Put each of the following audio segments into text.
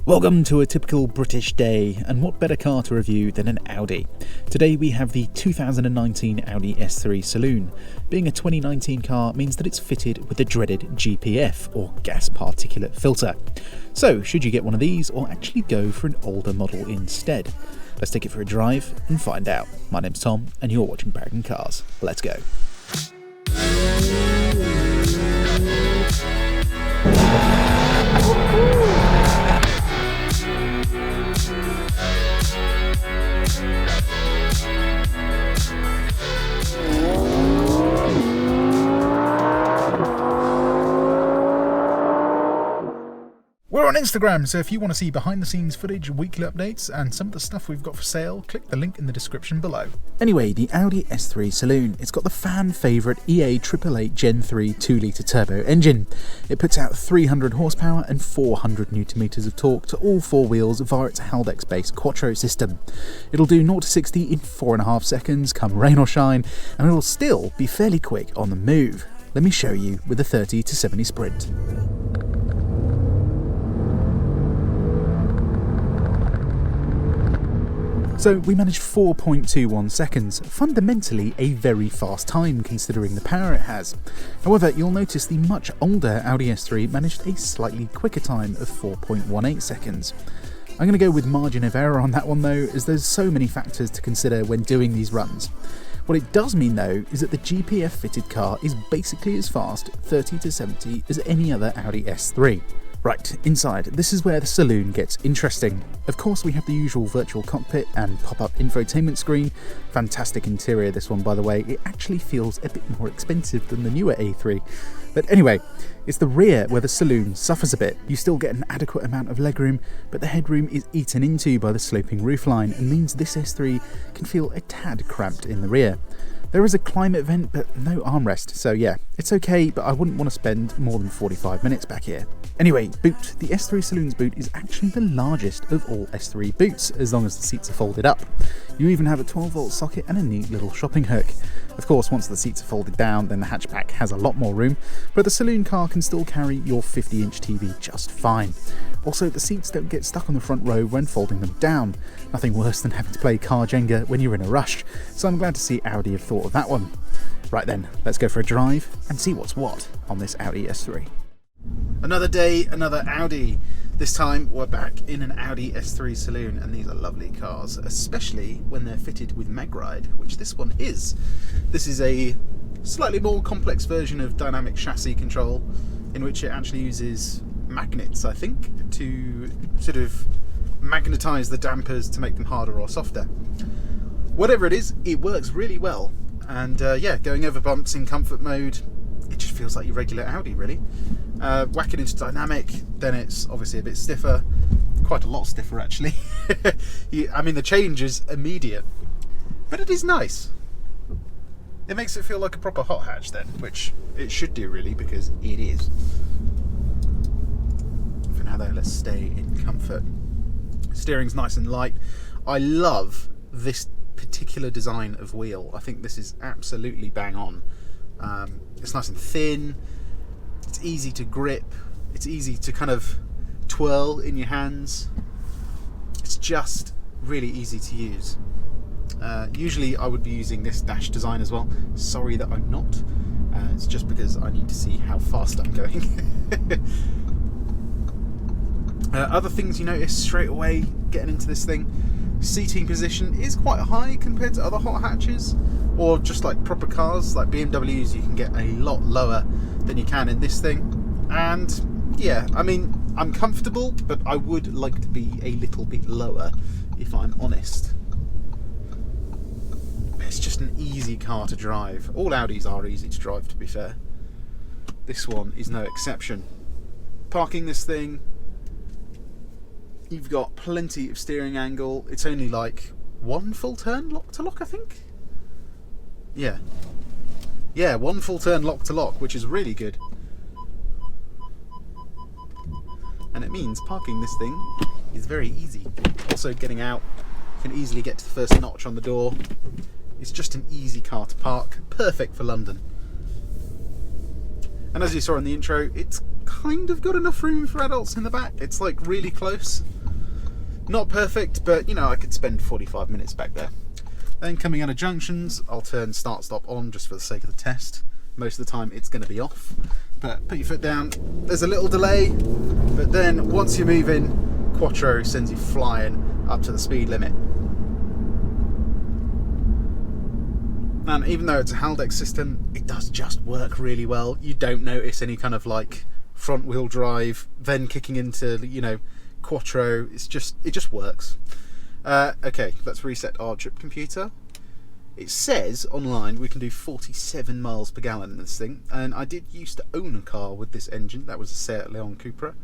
Welcome to a typical British day, and what better car to review than an Audi. Today we have the 2019 Audi S3 Saloon. Being a 2019 car means that it's fitted with the dreaded GPF, or gas particulate filter. So should you get one of these or actually go for an older model instead? Let's take it for a drive and find out. My name's Tom and you're watching Paragon Cars. Let's go. We're on Instagram, so if you want to see behind the scenes footage, weekly updates, and some of the stuff we've got for sale, click the link in the description below. Anyway, the Audi S3 Saloon, it's got the fan favourite EA 888 Gen 3 2-litre turbo engine. It puts out 300 horsepower and 400 Nm of torque to all four wheels via its Haldex-based Quattro system. It'll do 0 to 60 in 4.5 seconds, come rain or shine, and it'll still be fairly quick on the move. Let me show you with a 30 to 70 sprint. So we managed 4.21 seconds, fundamentally a very fast time considering the power it has. However, you'll notice the much older Audi S3 managed a slightly quicker time of 4.18 seconds. I'm going to go with margin of error on that one though, as there's so many factors to consider when doing these runs. What it does mean though is that the GPF fitted car is basically as fast 30 to 70 as any other Audi S3. Right, inside, this is where the Saloon gets interesting. Of course we have the usual virtual cockpit and pop-up infotainment screen. Fantastic interior this one by the way, it actually feels a bit more expensive than the newer A3. But anyway, it's the rear where the Saloon suffers a bit. You still get an adequate amount of legroom, but the headroom is eaten into by the sloping roofline and means this S3 can feel a tad cramped in the rear. There is a climate vent but no armrest, so yeah, it's okay, but I wouldn't want to spend more than 45 minutes back here. Anyway, boot. The S3 Saloon's boot is actually the largest of all S3 boots, as long as the seats are folded up. You even have a 12-volt socket and a neat little shopping hook. Of course, once the seats are folded down, then the hatchback has a lot more room, but the Saloon car can still carry your 50-inch TV just fine. Also, the seats don't get stuck on the front row when folding them down. Nothing worse than having to play car Jenga when you're in a rush, so I'm glad to see Audi have thought of that one. Right then, let's go for a drive and see what's what on this Audi S3. Another day, another Audi. This time we're back in an Audi S3 Saloon, and these are lovely cars, especially when they're fitted with MagRide, which this one is. This is a slightly more complex version of dynamic chassis control, in which it actually uses magnets, I think, to sort of magnetize the dampers to make them harder or softer. Whatever it is, it works really well, and yeah, going over bumps in comfort mode, it just feels like your regular Audi really. Whack it into dynamic, then it's obviously a bit stiffer, quite a lot stiffer actually. I mean the change is immediate, but it is nice. It makes it feel like a proper hot hatch then, which it should do really, because it is. For now though, let's stay in comfort. Steering's nice and light. I love this particular design of wheel. I think this is absolutely bang on. It's nice and thin, it's easy to grip, it's easy to kind of twirl in your hands. It's just really easy to use. Usually I would be using this dash design as well. Sorry that I'm not. It's just because I need to see how fast I'm going. Other things you notice straight away getting into this thing, seating position is quite high compared to other hot hatches, or just like proper cars like BMWs. You can get a lot lower than you can in this thing, and yeah, I mean I'm comfortable, but I would like to be a little bit lower if I'm honest. It's just an easy car to drive. All Audis are easy to drive, to be fair. This one is no exception. Parking this thing, you've got plenty of steering angle. It's only like one full turn lock to lock, I think. Yeah, one full turn lock to lock, which is really good. And it means parking this thing is very easy. Also getting out, you can easily get to the first notch on the door. It's just an easy car to park, perfect for London. And as you saw in the intro, it's kind of got enough room for adults in the back. It's like really close. Not perfect, but you know, I could spend 45 minutes back there. Then coming out of junctions, I'll turn start stop on just for the sake of the test. Most of the time it's going to be off, but put your foot down. There's a little delay, but then once you're moving, Quattro sends you flying up to the speed limit. And even though it's a Haldex system, it does just work really well. You don't notice any kind of like front wheel drive, then kicking into, you know, Quattro. It just works. Okay, let's reset our trip computer. It says online we can do 47 miles per gallon in this thing, and I did used to own a car with this engine. That was a Seat Leon Cupra,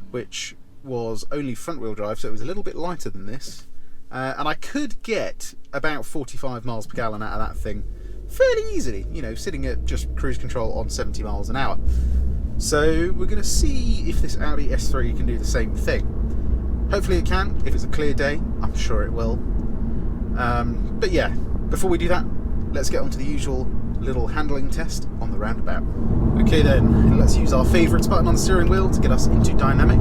which was only front wheel drive, so it was a little bit lighter than this, and I could get about 45 miles per gallon out of that thing fairly easily, you know, sitting at just cruise control on 70 miles an hour. So we're going to see if this Audi S3 can do the same thing. Hopefully it can. If it's a clear day, I'm sure it will. But yeah, before we do that, let's get on to the usual little handling test on the roundabout. Okay then, let's use our favourites button on the steering wheel to get us into dynamic.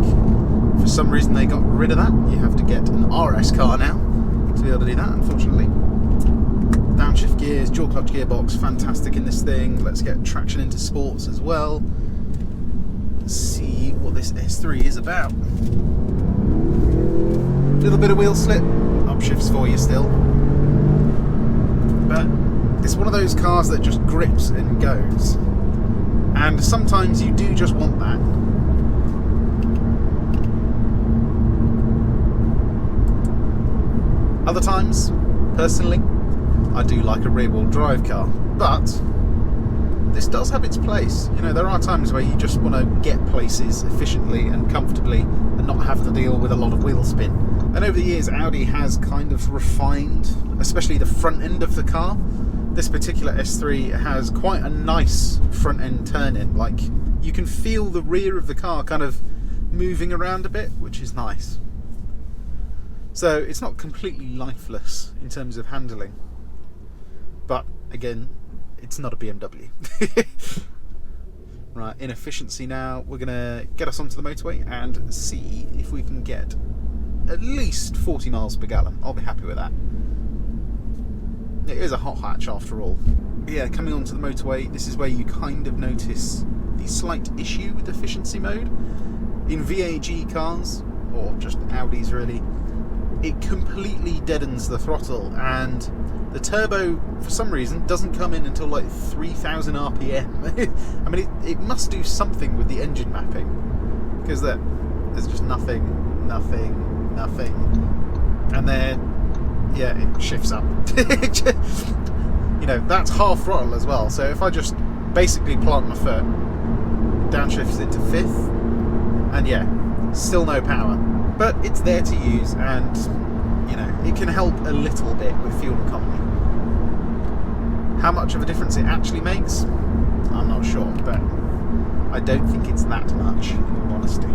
For some reason they got rid of that. You have to get an RS car now to be able to do that, unfortunately. Downshift gears, dual clutch gearbox, fantastic in this thing. Let's get traction into sports as well. Let's see what this S3 is about. Little bit of wheel slip, upshifts for you still. But it's one of those cars that just grips and goes. And sometimes you do just want that. Other times, personally, I do like a rear-wheel drive car, but this does have its place. You know, there are times where you just want to get places efficiently and comfortably and not have to deal with a lot of wheel spin. And over the years, Audi has kind of refined, especially the front end of the car. This particular S3 has quite a nice front end turn-in. Like, you can feel the rear of the car kind of moving around a bit, which is nice. So it's not completely lifeless in terms of handling. But again, it's not a BMW. Right, in efficiency now, we're going to get us onto the motorway and see if we can get at least 40 miles per gallon. I'll be happy with that. It is a hot hatch after all. But yeah, coming onto the motorway, this is where you kind of notice the slight issue with efficiency mode. In VAG cars, or just Audis really, it completely deadens the throttle, and the turbo, for some reason, doesn't come in until like 3,000 RPM. I mean, it must do something with the engine mapping, because there's just nothing, and then, yeah, it shifts up. You know, that's half throttle as well, so if I just basically plant my foot, downshifts into fifth, and yeah, still no power. But it's there to use, and you know, it can help a little bit with fuel economy. How much of a difference it actually makes, I'm not sure, but I don't think it's that much, in all honesty.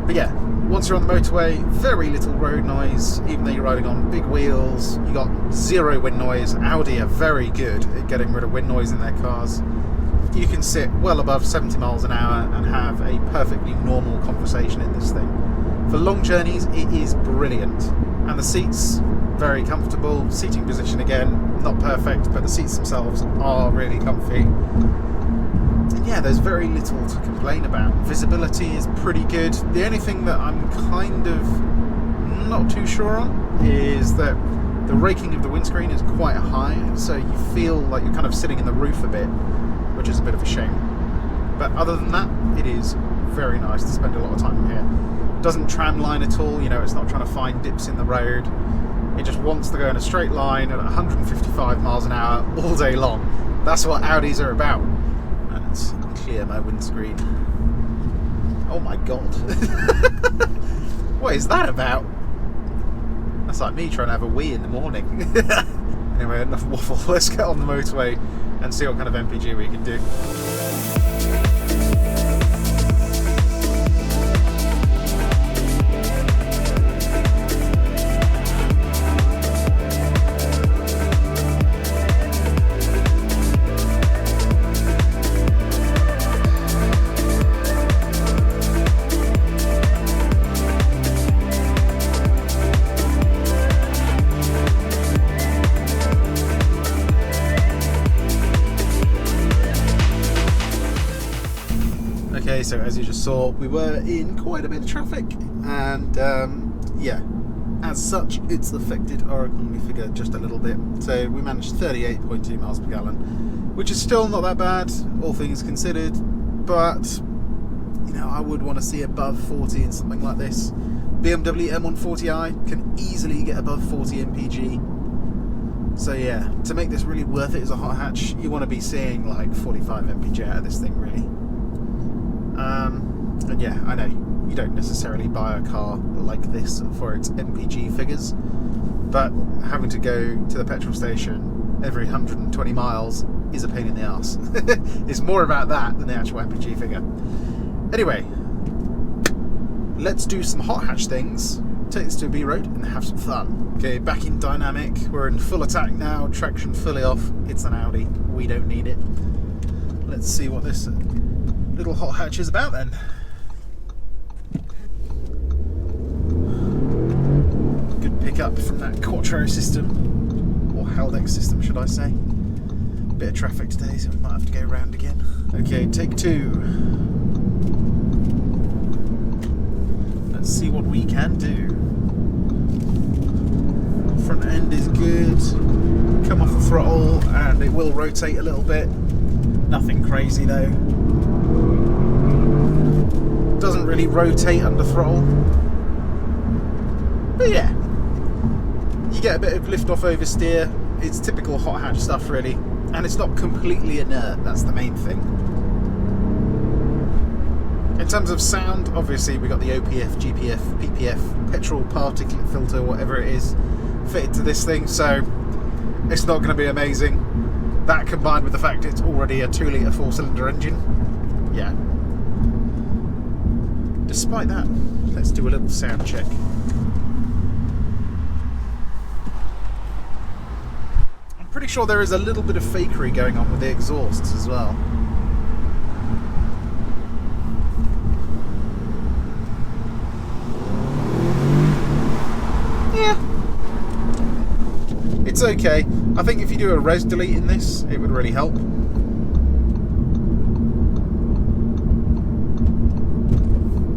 But yeah, once you're on the motorway, very little road noise, even though you're riding on big wheels. You got zero wind noise. Audi are very good at getting rid of wind noise in their cars. You can sit well above 70 miles an hour and have a perfectly normal conversation in this thing. For long journeys, it is brilliant. And the seats, very comfortable. Seating position, again, not perfect, but the seats themselves are really comfy. And yeah, there's very little to complain about. Visibility is pretty good. The only thing that I'm kind of not too sure on is that the raking of the windscreen is quite high, so you feel like you're kind of sitting in the roof a bit, which is a bit of a shame. But other than that, it is very nice to spend a lot of time in here. Doesn't tram line at all, you know, it's not trying to find dips in the road. It just wants to go in a straight line at 155 miles an hour all day long. That's what Audis are about. And let's clear my windscreen. Oh my god. What is that about? That's like me trying to have a wee in the morning. Anyway, enough waffle. Let's get on the motorway and see what kind of MPG we can do. so as you just saw, we were in quite a bit of traffic, and yeah, as such, it's affected our economy figure just a little bit. So we managed 38.2 miles per gallon, which is still not that bad, all things considered, but you know, I would want to see above 40 in something like this. BMW M140i can easily get above 40 mpg. So yeah, to make this really worth it as a hot hatch, you want to be seeing like 45 mpg out of this thing, really. And yeah, I know you don't necessarily buy a car like this for its mpg figures, but having to go to the petrol station every 120 miles is a pain in the arse. It's more about that than the actual mpg figure. Anyway, let's do some hot hatch things, take this to a B road and have some fun. Okay, back in dynamic, we're in full attack now, traction fully off. It's an Audi, we don't need it. Let's see what this little hot hatch is about then. Good pickup from that Quattro system, or Haldex system should I say. Bit of traffic today, so we might have to go round again. Okay, take two. Let's see what we can do. Front end is good. Come off the throttle and it will rotate a little bit. Nothing crazy though. Doesn't really rotate under throttle. But yeah, you get a bit of lift off oversteer. It's typical hot hatch stuff really. And it's not completely inert, that's the main thing. In terms of sound, obviously we got the OPF, GPF, PPF, petrol particulate filter, whatever it is, fitted to this thing, so it's not going to be amazing. That combined with the fact it's already a 2-litre 4-cylinder engine, yeah. Despite that, let's do a little sound check. I'm pretty sure there is a little bit of fakery going on with the exhausts as well. It's okay. I think if you do a res delete in this, it would really help.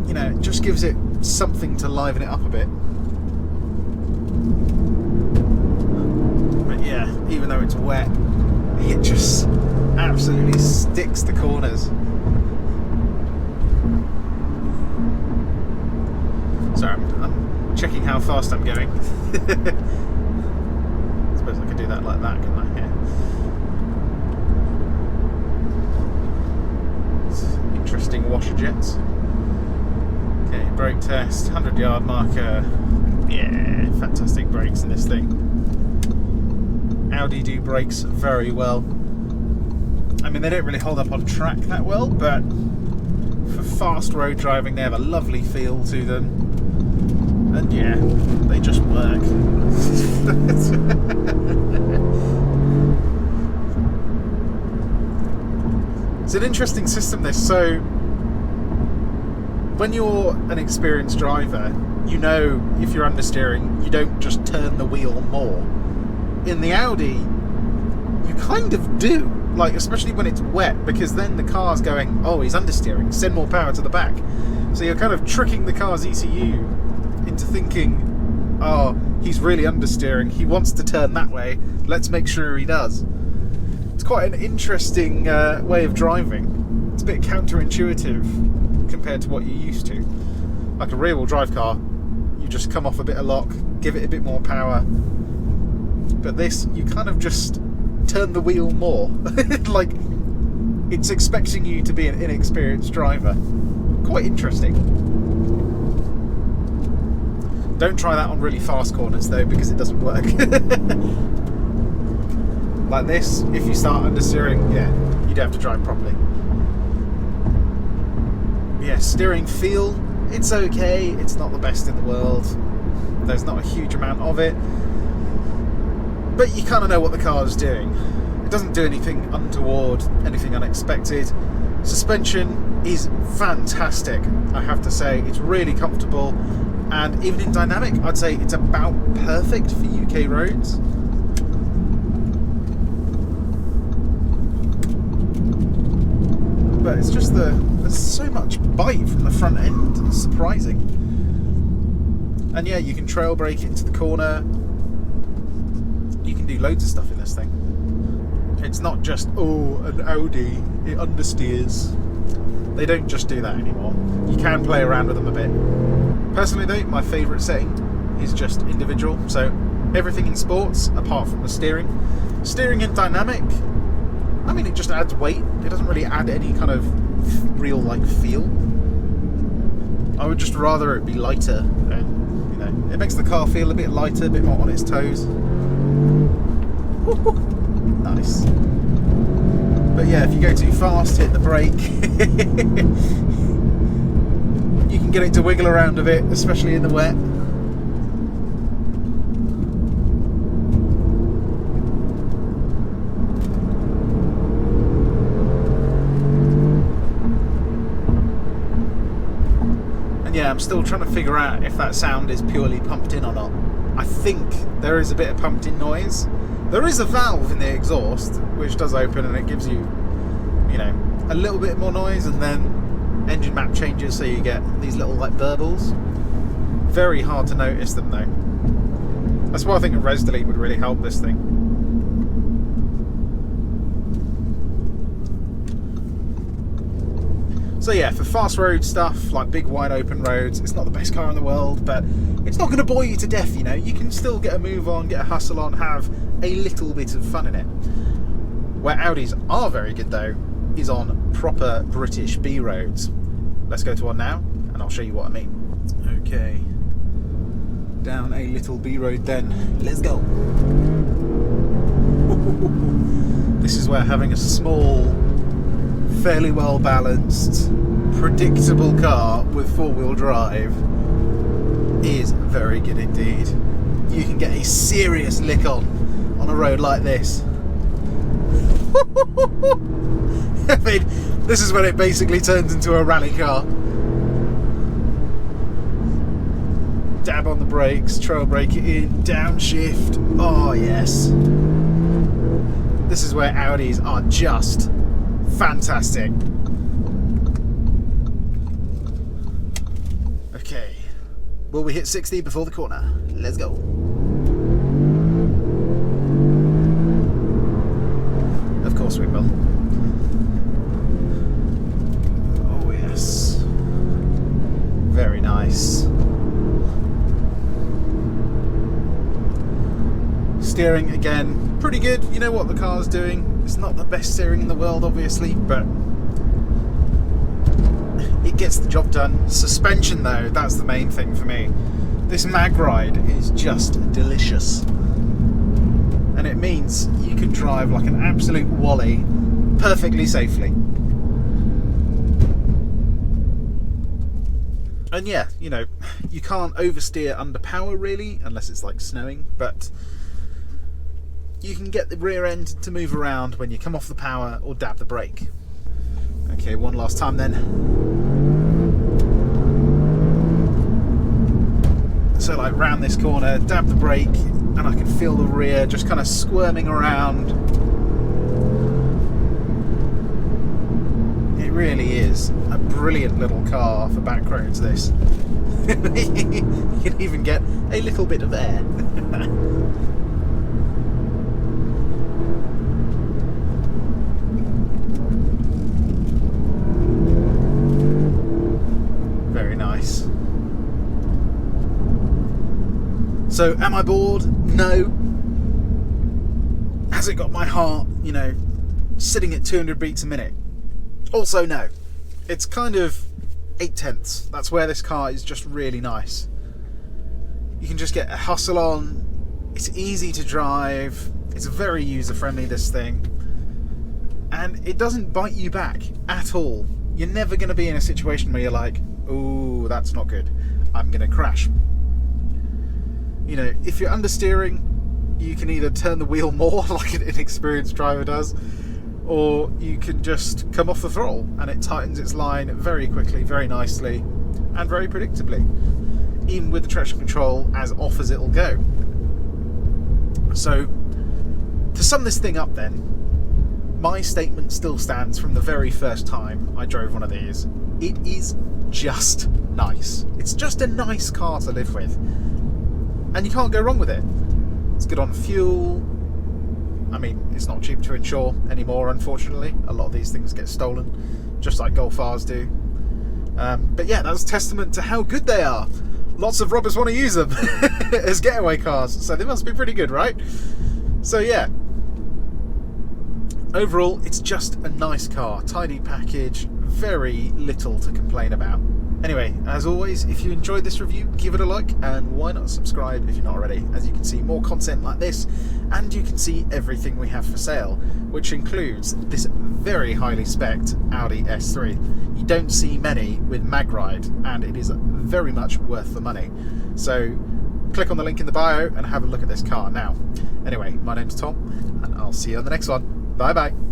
You know, it just gives it something to liven it up a bit. But yeah, even though it's wet, it just absolutely sticks to corners. Sorry, I'm checking how fast I'm going. I could do that like that, couldn't I? Yeah. Interesting washer jets. Okay, brake test, 100-yard marker. Yeah, fantastic brakes in this thing. Audi do brakes very well. I mean, they don't really hold up on track that well, but for fast road driving, they have a lovely feel to them. And yeah, they just work. It's an interesting system this. So when you're an experienced driver, you know if you're understeering, you don't just turn the wheel more. In the Audi, you kind of do, like especially when it's wet, because then the car's going, oh, he's understeering, send more power to the back. So you're kind of tricking the car's ECU into thinking, oh, he's really understeering, he wants to turn that way, let's make sure he does. It's quite an interesting way of driving. It's a bit counterintuitive compared to what you're used to. Like a rear-wheel drive car, you just come off a bit of lock, give it a bit more power. But this, you kind of just turn the wheel more. Like, it's expecting you to be an inexperienced driver. Quite interesting. Don't try that on really fast corners though, because it doesn't work. Like this, if you start understeering, yeah, you don't have to drive properly. Yeah, steering feel, it's okay, it's not the best in the world. There's not a huge amount of it. But you kind of know what the car is doing. It doesn't do anything untoward, anything unexpected. Suspension is fantastic, I have to say. It's really comfortable. And even in dynamic, I'd say it's about perfect for UK roads. but it's just there's so much bite from the front end. It's surprising. And yeah, you can trail brake it into the corner. You can do loads of stuff in this thing. It's not just, oh, an Audi, it understeers. They don't just do that anymore. You can play around with them a bit. Personally though, my favourite setting is just individual. So everything in sports, apart from the steering. Steering in dynamic, I mean, it just adds weight. It doesn't really add any kind of real feel. I would just rather it be lighter, and you know, it makes the car feel a bit lighter, a bit more on its toes. Nice. But yeah, if you go too fast, hit the brake. You can get it to wiggle around a bit, especially in the wet. Yeah, I'm still trying to figure out if that sound is purely pumped in or not. I think there is a bit of pumped in noise. There is a valve in the exhaust which does open and it gives you, you know, a little bit more noise, and then engine map changes so you get these little burbles. Very hard to notice them though. That's why I think a res delete would really help this thing. So yeah, for fast road stuff, like big wide open roads, it's not the best car in the world, but it's not going to bore you to death, you know. You can still get a move on, get a hustle on, have a little bit of fun in it. Where Audis are very good though, is on proper British B roads. Let's go to one now, and I'll show you what I mean. Okay, down a little B road then. Let's go. This is where having a small, fairly well balanced, predictable car with four-wheel drive is very good indeed. You can get a serious lick on a road like this. I mean, this is when it basically turns into a rally car. Dab on the brakes, trail brake it in, downshift. Oh yes. This is where Audis are just fantastic. Okay, will we hit 60 before the corner? Let's go. Of course we will. Oh yes, very nice. Steering again, pretty good. You know what the car's doing. It's not the best steering in the world, obviously, but it gets the job done. Suspension, though, that's the main thing for me. This mag ride is just delicious. And it means you can drive like an absolute wally perfectly safely. And yeah, you know, you can't oversteer under power really, unless it's like snowing, but you can get the rear end to move around when you come off the power or dab the brake. Okay, one last time then. So like round this corner, dab the brake, and I can feel the rear just kind of squirming around. It really is a brilliant little car for back roads, this. You can even get a little bit of air. So, am I bored? No. Has it got my heart, you know, sitting at 200 beats a minute? Also, no. It's kind of 8/10. That's where this car is just really nice. You can just get a hustle on. It's easy to drive. It's very user-friendly, this thing. And it doesn't bite you back at all. You're never going to be in a situation where you're like, ooh, that's not good. I'm going to crash. You know, if you're understeering, you can either turn the wheel more like an inexperienced driver does, or you can just come off the throttle and it tightens its line very quickly, very nicely, and very predictably, even with the traction control as off as it'll go. So, to sum this thing up then, my statement still stands from the very first time I drove one of these. It is just nice. It's just a nice car to live with. And you can't go wrong with it. It's good on fuel. I mean, it's not cheap to insure anymore, unfortunately. A lot of these things get stolen, just like Golf R's do. But yeah, that's testament to how good they are. Lots of robbers want to use them as getaway cars, so they must be pretty good, right? So yeah, overall, it's just a nice car, tidy package, very little to complain about. Anyway, as always, if you enjoyed this review, give it a like, and why not subscribe if you're not already, as you can see more content like this, and you can see everything we have for sale, which includes this very highly spec'd Audi S3. You don't see many with mag ride, and it is very much worth the money. So click on the link in the bio and have a look at this car now. Anyway, my name's Tom, and I'll see you on the next one. Bye bye.